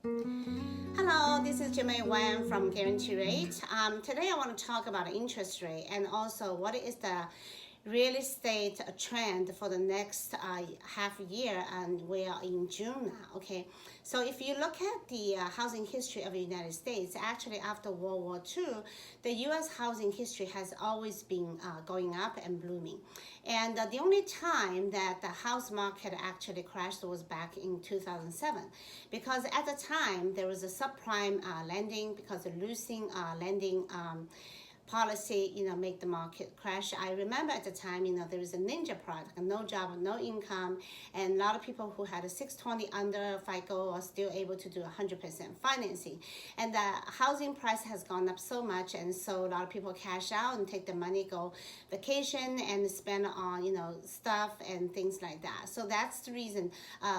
Hello, this is Jimmy Wang from Guarantee Rate. Today I want to talk about interest rate and also what is the real estate trend for the next half year, and we are in June now. Okay, so if you look at the housing history of the United States, actually after World War II, the U.S. housing history has always been going up and blooming, and the only time that the house market actually crashed was back in 2007, because at the time there was a subprime lending because of losing lending policy, make the market crash. I remember at the time, there was a ninja product, no job, no income, and a lot of people who had a 620 under FICO are still able to do 100% financing. And the housing price has gone up so much, and so a lot of people cash out and take the money, go vacation, and spend on, stuff and things like that. So that's the reason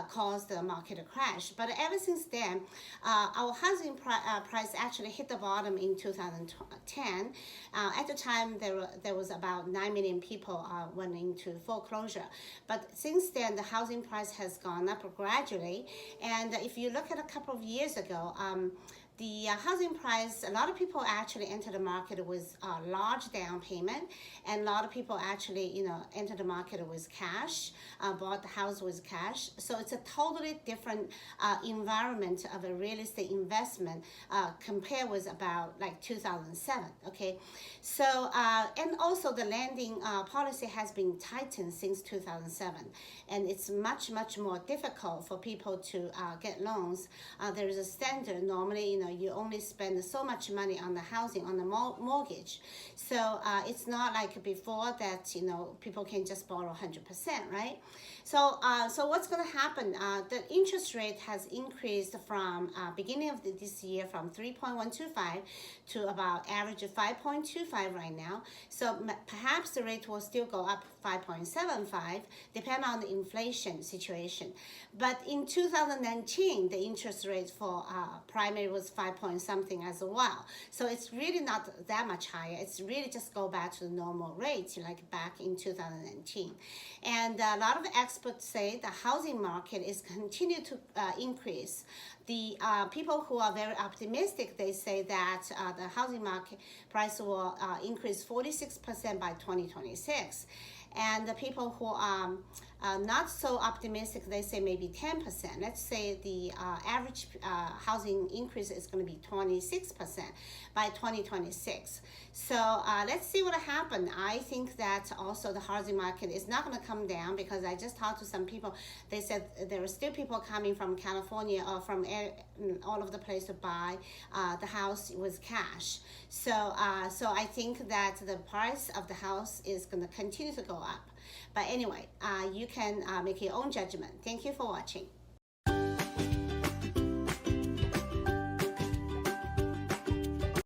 caused the market to crash. But ever since then, our housing price actually hit the bottom in 2010. At the time, there was about 9 million people went into foreclosure. But since then, the housing price has gone up gradually. And if you look at a couple of years ago, the housing price, a lot of people actually enter the market with a large down payment, and a lot of people actually, enter the market with cash, bought the house with cash. So it's a totally different environment of a real estate investment compared with about like 2007. Okay, so and also the lending policy has been tightened since 2007, and it's much more difficult for people to get loans. There is a standard normally, you only spend so much money on the housing, on the mortgage. So it's not like before that, people can just borrow 100%, right? So what's going to happen? The interest rate has increased from beginning of this year from 3.125 to about average of 5.25 right now. So perhaps the rate will still go up 5.75, depending on the inflation situation. But in 2019, the interest rate for primary was 5 point something as well. So it's really not that much higher. It's really just go back to the normal rate, like back in 2019. And a lot of experts say the housing market is continue to increase. The people who are very optimistic, they say that the housing market price will increase 46% by 2026. And the people who are not so optimistic, they say maybe 10%. Let's say the average housing increase is going to be 26% by 2026. So let's see what happens. I think that also the housing market is not going to come down, because I just talked to some people. They said there are still people coming from California or from all over the place to buy the house with cash. So I think that the price of the house is going to continue to go up. But anyway, you can make your own judgment. Thank you for watching.